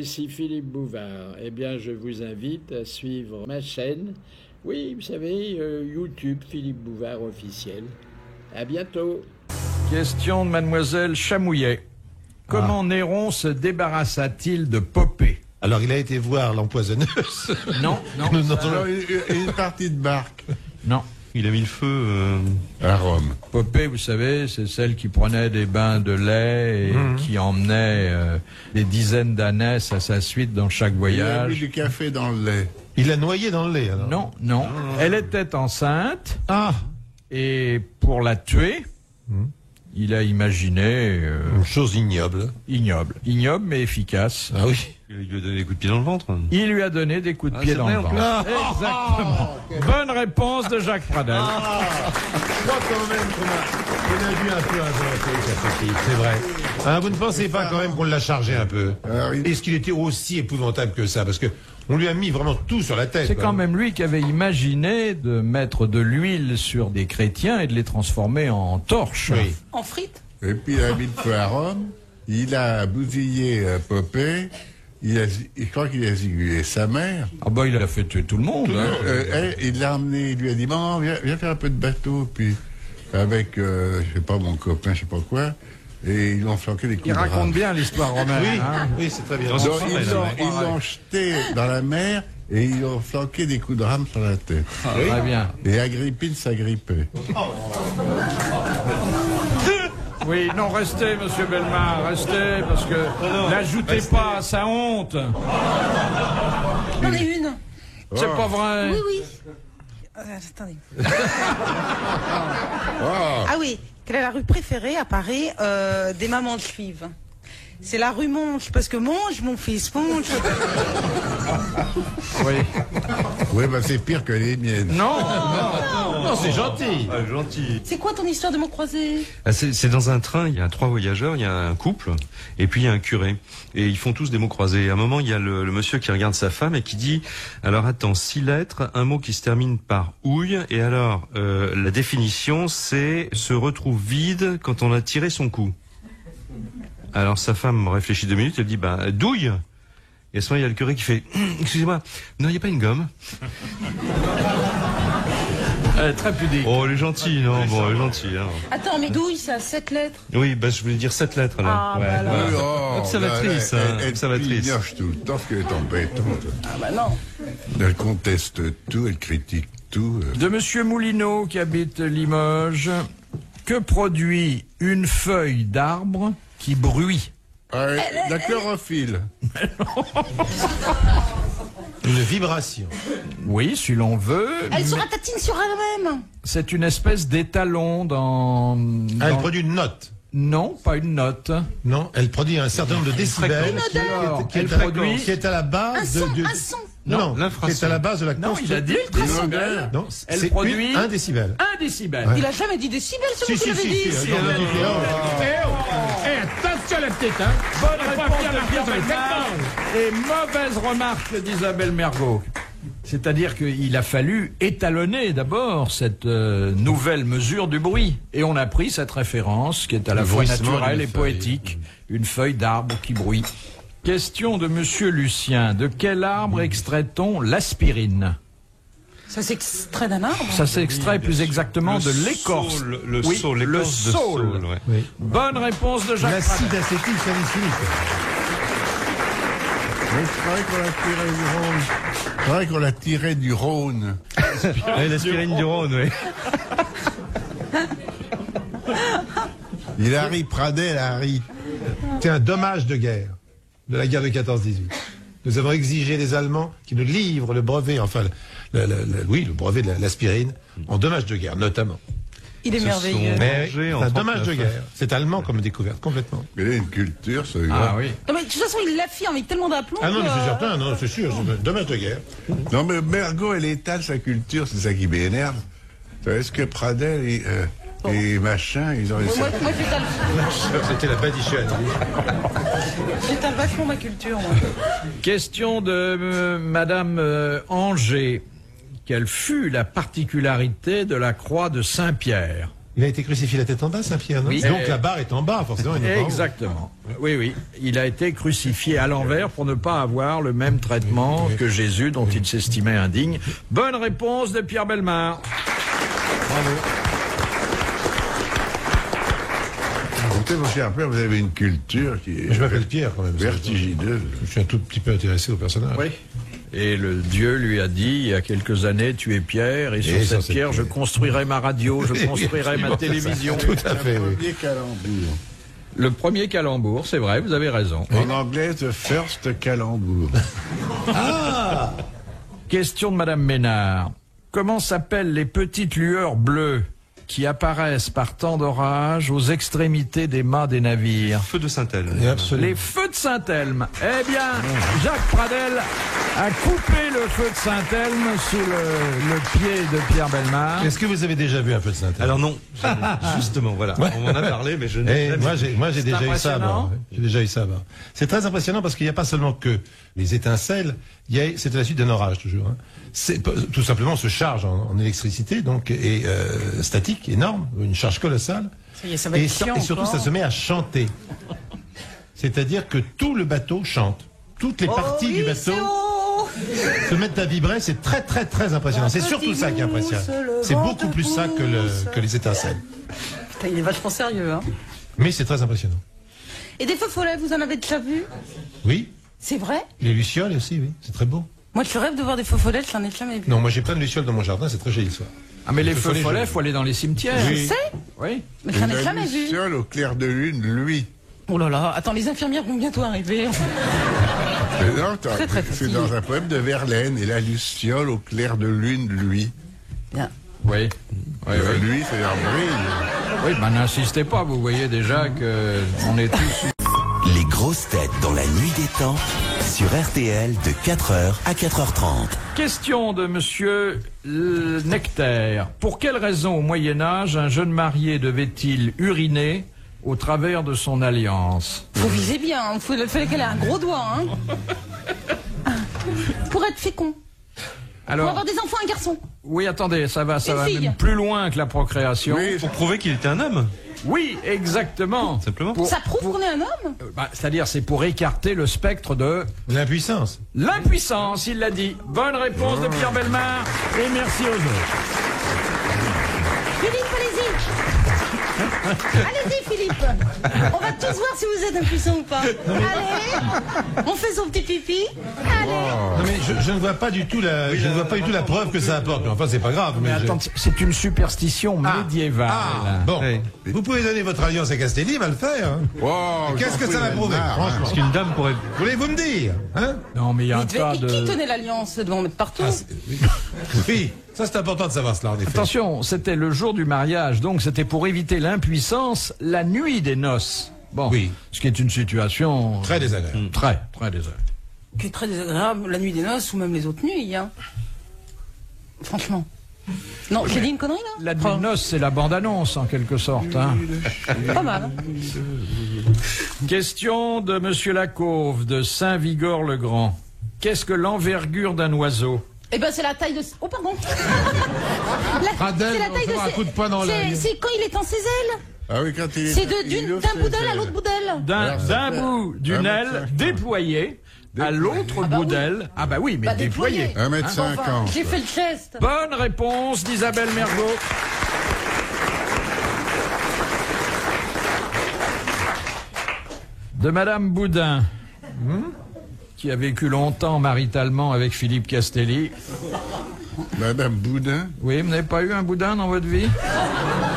ici Philippe Bouvard. Eh bien, je vous invite à suivre ma chaîne. Oui, vous savez, YouTube, Philippe Bouvard officiel. À bientôt. Question de mademoiselle Chamouillet. Comment Néron se débarrassa-t-il de Popée? Alors, il a été voir l'empoisonneuse. Non. Alors, une partie de barque. Non. Il a mis le feu à Rome. Popée, vous savez, c'est celle qui prenait des bains de lait et qui emmenait des dizaines d'ânesses à sa suite dans chaque voyage. Il a mis du café dans le lait. Il l'a noyé dans le lait, alors. Non. Elle était enceinte. Ah. Et pour la tuer, il a imaginé... une chose ignoble. Ignoble, mais efficace. Ah oui. Il lui a donné des coups de pied dans le ventre. Il lui a donné des coups de pied dans le ventre. Exactement. Bonne réponse de Jacques Pradel. Je crois quand même qu'on a dû un peu inventer cette petite, c'est vrai. Hein, vous ne pensez pas quand même qu'on l'a chargé un peu? Est-ce qu'il était aussi épouvantable que ça? Parce que on lui a mis vraiment tout sur la tête. C'est quand même lui qui avait imaginé de mettre de l'huile sur des chrétiens et de les transformer en torches. Oui. En frites? Et puis il a mis le feu à Rome. Il a bousillé Popée. Je crois qu'il a zigouillé sa mère. Ah bah il a fait tuer tout le monde. Il l'a emmené, il lui a dit bon, viens faire un peu de bateau, puis avec je sais pas mon copain, je sais pas quoi, et ils l'ont flanqué des coups de rame. Il raconte bien l'histoire romaine. Oui, c'est très bien. Donc, ils l'ont jeté dans la mer et ils ont flanqué des coups de rame sur la tête. Très bien. Et Agrippine s'agrippait. Oui, non, restez, monsieur Bellemare, restez, parce que n'ajoutez pas à sa honte. J'en ai une. C'est pas vrai. Oui. Attendez. Ah oui, quelle est la rue préférée à Paris des mamans juives? C'est la rue Monge, parce que mange, mon fils, mange. Oui. Oui, bah c'est pire que les miennes. Non, c'est gentil. Ah, gentil. C'est quoi ton histoire de mon croisé? C'est dans un train, il y a 3 voyageurs, il y a un couple, et puis il y a un curé. Et ils font tous des mots croisés. À un moment, il y a le monsieur qui regarde sa femme et qui dit, alors attends, 6 lettres, un mot qui se termine par ouille, et alors, la définition, c'est se retrouve vide quand on a tiré son coup. Alors sa femme réfléchit 2 minutes, elle dit, douille. Et à ce moment, il y a le curé qui fait, excusez-moi, non, il n'y a pas une gomme. très pudique. Oh, elle est gentille, non? Bon, elle est gentille, hein. Attends, mais douille, ça a 7 lettres. Oui, je voulais dire 7 lettres, là. Ah, bah alors. Observatrice, observatrice. Elle pignoche tout le temps, ce qu'elle est embêtante. Ah bah non. Elle conteste tout, elle critique tout. De monsieur Moulineau, qui habite Limoges, que produit une feuille d'arbre qui bruit? La chlorophylle. Une vibration. Oui, si l'on veut. Elle se ratatine sur elle-même. C'est une espèce d'étalon dans... Elle produit une note. Non, pas une note. Non, elle produit un certain nombre de décibels qui est à la base Un son. Non, qui est à la base de la Non, il a dit décibel. Non, elle c'est produit 1 décibel. 1 décibel. Il a jamais dit décibel, c'est vous qui l'avez dit. Attention la petite, hein. Bonne réponse de Pierre Bellemare et mauvaise remarque d'Isabelle Mergot. C'est-à-dire qu'il a fallu étalonner d'abord cette nouvelle mesure du bruit. Et on a pris cette référence qui est à la fois naturelle et poétique. Une feuille d'arbre qui bruit. Question de monsieur Lucien. De quel arbre extrait-on l'aspirine? Ça s'extrait d'un arbre? Ça s'extrait plus exactement de l'écorce. Le saule. Ouais. Oui. Bonne réponse de Jacques L'acide Pradel. acétylsalicyllique. C'est vrai qu'on l'a tiré du Rhône. L'aspirine du Rhône, oui. Il a ri, Pradel a ri. C'est un dommage de guerre, de la guerre de 14-18. Nous avons exigé des Allemands qui nous livrent le brevet, le brevet de l'aspirine, en dommage de guerre, notamment. Il est merveilleux. Mais c'est un dommage de guerre. C'est allemand comme découverte, complètement. Il a une culture, ce gars. Ah oui. Non, mais de toute façon, il l'affirme avec tellement d'aplomb. Ah non, mais c'est certain, non, c'est sûr, c'est un dommage de guerre. Non, mais Mergot, elle étale sa culture, c'est ça qui m'énerve. Est-ce que Pradel et machin, ils ont Moi, C'était la badichonne. j'étale vachement ma culture, moi. Question de madame Anger. Quelle fut la particularité de la croix de Saint-Pierre? Il a été crucifié la tête en bas, Saint-Pierre, non? Oui. Donc la barre est en bas, forcément. Il n'est pas en haut. Exactement. Oui, oui. Il a été crucifié à l'envers pour ne pas avoir le même traitement que Jésus, dont il s'estimait indigne. Bonne réponse de Pierre Bellemare. Bravo. Écoutez, mon cher père, vous avez une culture qui est Je m'appelle Pierre, quand même. vertigineuse. Je suis un tout petit peu intéressé au personnage. Oui. Et le Dieu lui a dit, il y a quelques années, tu es Pierre, et sur Et cette sur pierre, cette je construirai ma radio, je construirai ma Absolument, télévision. Tout à fait, oui. Premier calembour. Le premier calembour, c'est vrai, vous avez raison. En anglais, the first calembour. Question de Madame Ménard. Comment s'appellent les petites lueurs bleues qui apparaissent par temps d'orage aux extrémités des mâts des navires? Feu de Saint-Elme. Et absolument. Les feux de Saint-Elme. Eh bien, Jacques Pradel a coupé le feu de Saint-Elme sous le pied de Pierre Bellemare. Est-ce que vous avez déjà vu un peu de Saint-Elme? Alors non, justement, voilà. On m'en a parlé, mais je n'ai jamais vu. Moi, j'ai déjà eu ça. impressionnant. J'ai déjà eu ça. C'est très impressionnant parce qu'il n'y a pas seulement que les étincelles. C'est à la suite d'un orage toujours. Hein. Tout simplement, on se charge en électricité, donc et statique énorme, une charge colossale. Ça y est, ça va être chiant Et surtout, encore. ça se met à chanter. C'est-à-dire que tout le bateau chante. Toutes les parties du bateau se mettent à vibrer. C'est très, très, très impressionnant. C'est surtout ça qui impressionne. C'est beaucoup plus ça que les étincelles. Putain, il est vachement sérieux, hein. Mais c'est très impressionnant. Et des feux follets, vous en avez déjà vu? Oui. C'est vrai? Les lucioles aussi, oui. C'est très beau. Moi, je rêve de voir des feux follets, je n'en ai jamais vu. Non, moi j'ai plein de lucioles dans mon jardin, c'est très joli le soir. Ah, mais les Les feux feux follets, follets, faut aller dans les cimetières. Je sais, Oui. mais je n'en ai La jamais vu. luciole au clair de lune, lui. Oh là là, attends, les infirmières vont bientôt arriver. Non, Très, très c'est fatigué. dans un poème de Verlaine. Et la luciole au clair de lune, lui. Bien. Oui. Oui, oui. Lui, c'est un brille. Oui, ben n'insistez pas, vous voyez déjà que on est tous... Les grosses têtes dans la nuit des temps sur RTL de 4h à 4h30. Question de monsieur Nectaire. Pour quelle raison, au Moyen-Âge, un jeune marié devait-il uriner au travers de son alliance? Faut viser bien, il fallait qu'elle ait un gros doigt, hein. Pour être fécond. Pour Alors, avoir des enfants, un garçon. oui, attendez, ça va fille. même plus loin que la procréation. Oui, Pour prouver qu'il était un homme, Oui, exactement. simplement. Ça prouve qu'on est un homme? C'est-à-dire, c'est pour écarter le spectre de L'impuissance. l'impuissance, il l'a dit. Bonne réponse de Pierre Bellemare, et merci aux autres. Philippe, allez-y. Allez-y, Philippe. On va tous voir si vous êtes impuissant ou pas. Allez. On fait son petit pipi. Allez. Non mais je ne vois pas du tout la preuve que ça apporte. Mais enfin, c'est pas grave. Mais attends, c'est une superstition médiévale. Bon, Oui. vous pouvez donner votre alliance à Castelli, il va le faire. Hein. Oh, Qu'est-ce que ça va prouver, franchement? Parce qu'une dame pourrait... Voulez-vous me dire, hein? Non, mais il y a un Et tas qui de... tenait l'alliance? Devant mettre partout. Oui, ça c'est important de savoir cela en effet. Attention, c'était le jour du mariage, donc c'était pour éviter l'impuissance la nuit des noces. Bon, Oui. ce qui est une situation Très désagréable. très désagréable. Qui est très désagréable la nuit des noces ou même les autres nuits, hein. Franchement. Non, j'ai dit une connerie là? La nuit de noces, c'est la bande-annonce en quelque sorte. Hein. Pas mal. Question de Monsieur Lacauve de Saint-Vigor-le-Grand. Qu'est-ce que l'envergure d'un oiseau? Eh ben c'est la taille de... Oh pardon. Pradel, C'est la taille on se voit un coup de poing dans l'œil. C'est quand il est en ses ailes. Ah oui, quand il est. C'est il ouvre d'un ses bout d'aile à ailes. l'autre bout d'aile. D'un bout d'une aile 1m50. déployée à l'autre Ah bah bout oui. d'aile. Ah bah oui, mais Bah, déployée. déployée. 1m50. Enfin, j'ai fait le geste. Bonne réponse d'Isabelle Mergo. De Madame Boudin, qui a vécu longtemps maritalement avec Philippe Castelli. Madame Boudin. Oui, vous n'avez pas eu un Boudin dans votre vie?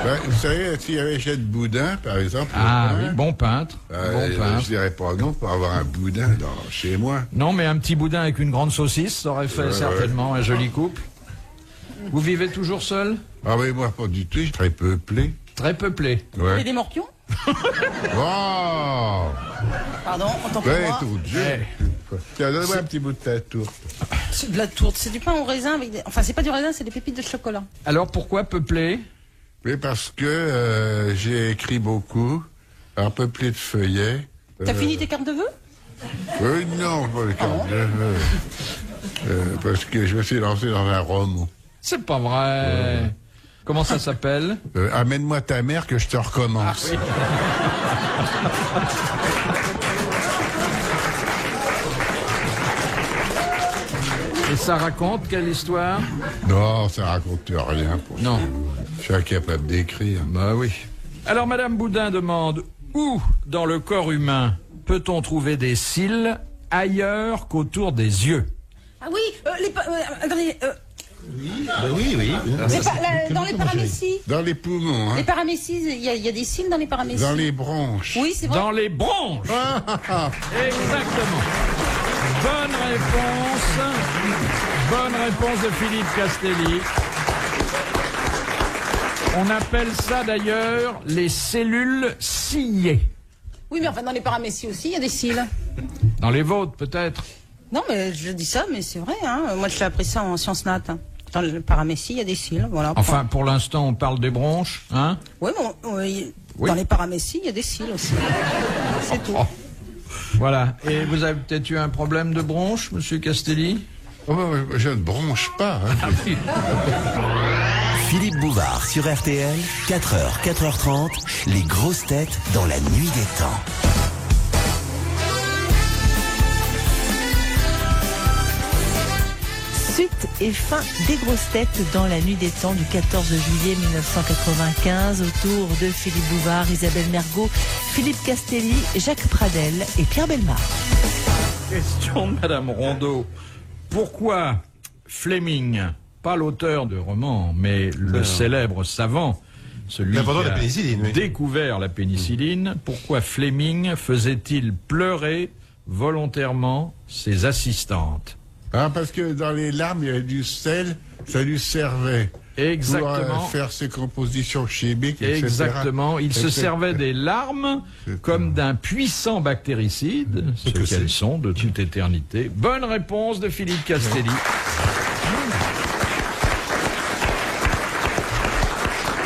Ben, vous savez, s'il y avait Jette Boudin, par exemple. Ah le oui, pain, bon peintre. Bon je peintre. dirais pas non pour avoir un Boudin chez moi. Non, mais un petit boudin avec une grande saucisse, ça aurait fait certainement un joli couple. Vous vivez toujours seul? Ah oui, moi pas du tout, je suis très peuplé. Très peuplé. Et Ouais. des morpions? Wow! Pardon, autant pour Ouais, moi. tout Dieu. Tiens, donne-moi un petit bout de ta tourte. C'est de la tourte, c'est du pain au raisin avec des... Enfin, c'est pas du raisin, c'est des pépites de chocolat. Alors pourquoi peuplé? Oui, parce que j'ai écrit beaucoup, un peuplé de feuillets. T'as fini tes cartes de vœux? Oui, non, pas les cartes de vœux. Parce que je me suis lancé dans un roman. C'est pas vrai. Comment ça s'appelle? Amène-moi ta mère que je te recommence. Oui. Et ça raconte quelle histoire? Non, ça raconte rien. Non. Je suis incapable d'écrire. Bah oui. Alors Madame Boudin demande, où dans le corps humain peut-on trouver des cils ailleurs qu'autour des yeux? Ah oui, attendez, Oui. dans les paramécies. Dans les poumons, hein. Les paramécies, il y a des cils dans les paramécies. Dans les bronches. Oui, c'est vrai. Dans les bronches. Exactement. Bonne réponse de Philippe Castelli. On appelle ça d'ailleurs les cellules ciliées. Oui, mais enfin, dans les paramécies aussi, il y a des cils. Dans les vôtres, peut-être? Non, mais je dis ça, mais c'est vrai, hein. Moi, j'ai appris ça en sciences nat. Hein. Dans le paramécie, il y a des cils, voilà. Enfin, pour l'instant, on parle des bronches, hein? Oui, mais dans les paramécies, il y a des cils aussi. C'est tout. Oh. Voilà. Et vous avez peut-être eu un problème de bronche, monsieur Castelli? Oh, je ne bronche pas. Hein. Philippe Bouvard sur RTL, 4h, 4h30, les grosses têtes dans la nuit des temps. Suite et fin des grosses têtes dans la nuit des temps du 14 juillet 1995 autour de Philippe Bouvard, Isabelle Mergo, Philippe Castelli, Jacques Pradel et Pierre Bellemare. Question de Madame Rondeau. Pourquoi Fleming, pas l'auteur de romans, mais le célèbre savant, celui qui a découvert la pénicilline, pourquoi Fleming faisait-il pleurer volontairement ses assistantes? Ah, parce que dans les larmes, il y avait du sel, ça lui servait. Exactement. Pour faire ses compositions chimiques, etc. Exactement. Il se servait des larmes comme d'un puissant bactéricide, ce qu'elles sont de toute éternité. Bonne réponse de Philippe Castelli.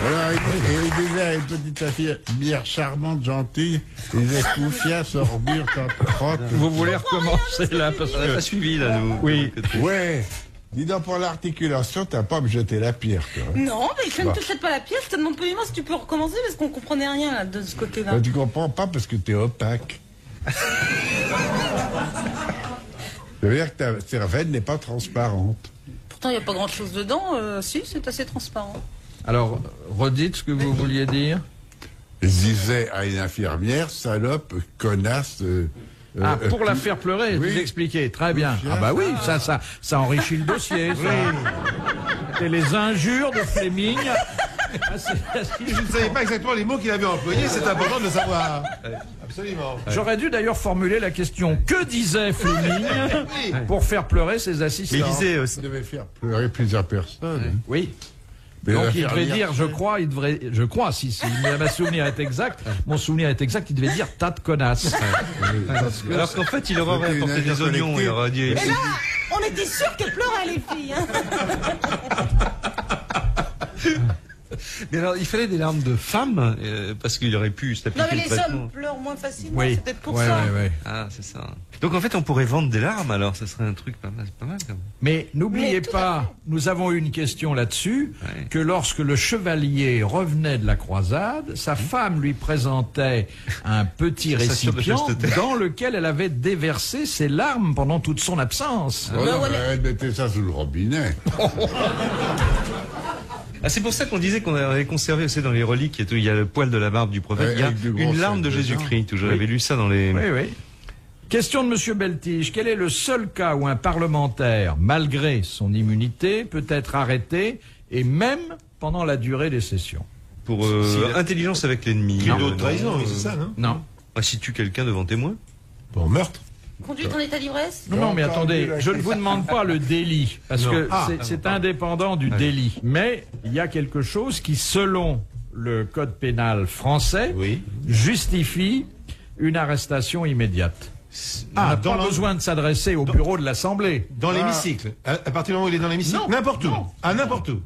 Voilà, il disait à une petite infirmière charmante, gentille, il disait Koufia, sorbure, crotte. Vous voulez recommencer là parce On n'a pas suivi là, nous. Oui. Ouais. Dis donc, pour l'articulation, t'as pas à me jeter la pierre, toi. Non, mais je ne te jette pas la pierre, je te demande poliment si tu peux recommencer parce qu'on comprenait rien là, de ce côté-là. Tu comprends pas parce que t'es opaque. Ça veut dire que ta cervelle n'est pas transparente. Pourtant, il n'y a pas grand-chose dedans. Si, c'est assez transparent. Alors, redites ce que vous vouliez dire. Je disais à une infirmière, salope, connasse. Pour la faire pleurer, oui. vous expliquez. Très bien. Ah bah oui, ça enrichit le dossier. Ça. Et les injures de Fleming. Je ne savais pas exactement les mots qu'il avait employés, c'est important de le savoir. Absolument. J'aurais dû d'ailleurs formuler la question que disait Fleming pour faire pleurer ses assistants. Mais il disait aussi. Il devait faire pleurer plusieurs personnes. Oui. Mais donc il devrait dire, je crois, si ma souvenir est exact, mon souvenir est exact, il devait dire tas de connasses. Alors qu'en fait, il aurait apporté des oignons, il aurait dit. Et là, on était sûr qu'elles pleuraient les filles. Hein. Mais alors, il fallait des larmes de femmes, parce qu'il aurait pu s'appliquer Non, mais le les traitement. hommes pleurent moins facilement, Oui. c'est peut-être pour ça. Oui. Ah, c'est ça. Donc en fait, on pourrait vendre des larmes, alors ça serait un truc pas mal quand même. Mais n'oubliez pas, nous avons eu une question là-dessus, que lorsque le chevalier revenait de la croisade, sa femme lui présentait un petit récipient dans lequel elle avait déversé ses larmes pendant toute son absence. Elle mettait ça sous le robinet. Ah, c'est pour ça qu'on disait qu'on avait conservé aussi dans les reliques, il y a le poil de la barbe du prophète, il y a une larme de Jésus-Christ. J'avais lu ça dans les... Oui. Question de Monsieur Beltige. Quel est le seul cas où un parlementaire, malgré son immunité, peut être arrêté, et même pendant la durée des sessions? Pour intelligence avec l'ennemi. D'autres trahison, oui, c'est ça, non? Non. Ah, si tu quelqu'un devant témoin. Pour meurtre. Conduite en état d'ivresse? Non, mais attendez, je ne vous demande pas le délit, parce que c'est indépendant du délit. Mais il y a quelque chose qui, selon le code pénal français, justifie une arrestation immédiate. On n'a pas besoin de s'adresser au bureau de l'Assemblée. Dans l'hémicycle. À partir du moment où il est dans l'hémicycle? N'importe où. À n'importe où.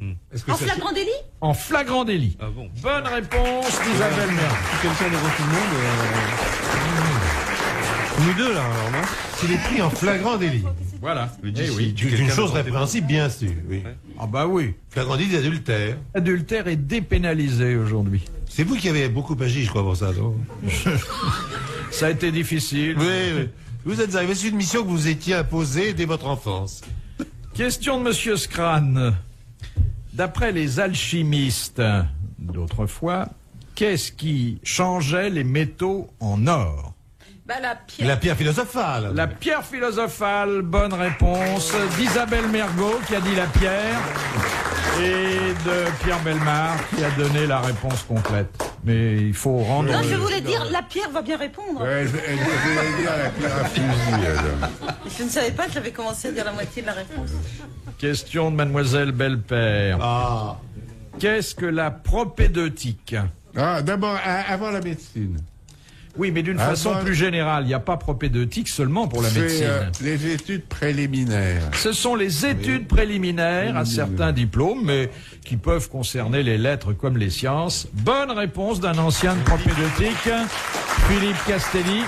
En flagrant délit? En flagrant délit. Ah bon. Bonne réponse d'Isabelle Mergo. Quelqu'un devant tout le monde. Nous deux là, alors non? S'il est pris en flagrant délit. Voilà. dis, Eh si oui. tu- Une quelqu'un chose de- répréhensible, bien sûr. Oui. Ah bah oui. Flagrant délit d'adultère. L'adultère est dépénalisé aujourd'hui. C'est vous qui avez beaucoup agi, je crois, pour ça, non? Ça a été difficile. Oui, oui. Vous êtes arrivé sur une mission que vous étiez imposée dès votre enfance. Question de Monsieur Scran. D'après les alchimistes d'autrefois, qu'est-ce qui changeait les métaux en or? Bah, la pierre. La pierre philosophale. La pierre philosophale, bonne réponse d'Isabelle Mergot qui a dit la pierre et de Pierre Bellemare qui a donné la réponse complète. Mais il faut rendre... Non, je voulais dire, la pierre va bien répondre. Ouais, elle voulait dire la pierre à fusil, alors. Je ne savais pas que j'avais commencé à dire la moitié de la réponse. Question de Mademoiselle Belpère. Ah. Qu'est-ce que la propédeutique? Ah, d'abord, avant la médecine. Oui, mais d'une Ah, façon bon. plus générale. Il n'y a pas propédeutique seulement pour la médecine. C'est les études préliminaires. Ce sont les études préliminaires à certains diplômes, mais qui peuvent concerner les lettres comme les sciences. Bonne réponse d'un ancien de propédeutique, Philippe Castelli.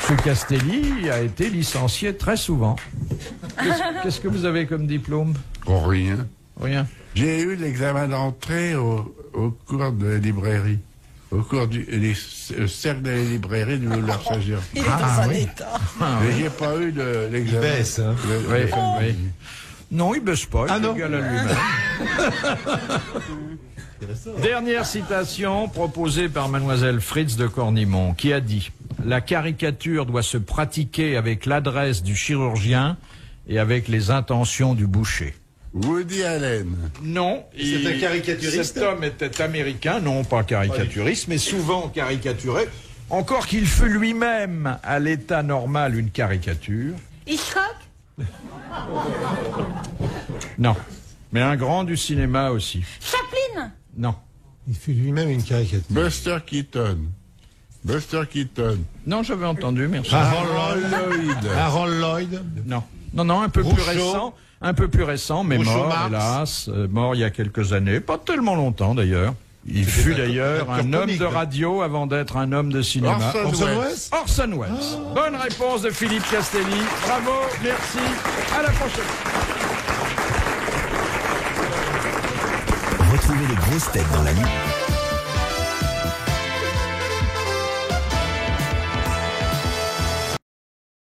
Ce Castelli a été licencié très souvent. Qu'est-ce que vous avez comme diplôme? Oh, rien. Rien. J'ai eu l'examen d'entrée au cours de la librairie. Au cours du cercle de la librairie du Boulevard Saint-Jean. Il est dans un état. Mais j'ai pas eu l'examen. Il baisse, hein. de Oui, fin de oui. vie. Non, il baisse pas, il Ah est non. égal à lui-même. Dernière citation proposée par mademoiselle Fritz de Cornimont, qui a dit « La caricature doit se pratiquer avec l'adresse du chirurgien et avec les intentions du boucher. » Woody Allen. Non. C'est un caricaturiste. Cet homme était américain, non pas caricaturiste, mais souvent caricaturé. Encore qu'il fut lui-même, à l'état normal, une caricature. Hitchcock? Non. Mais un grand du cinéma aussi. Chaplin? Non. Il fait lui-même une caricature. Buster Keaton. Buster Keaton. Non, j'avais entendu, merci. Harold Lloyd. Harold Lloyd. Non. Non, un peu plus Groucho. récent. Un peu plus récent, mais Groucho mort, Marx. hélas. Mort il y a quelques années. Pas tellement longtemps, d'ailleurs. Il fut d'ailleurs acteur un homme comique, de hein. radio avant d'être un homme de cinéma. Orson Welles. Welles. Orson Welles. Bonne réponse de Philippe Castelli. Bravo, merci. À la prochaine. Retrouvez les grosses têtes dans la nuit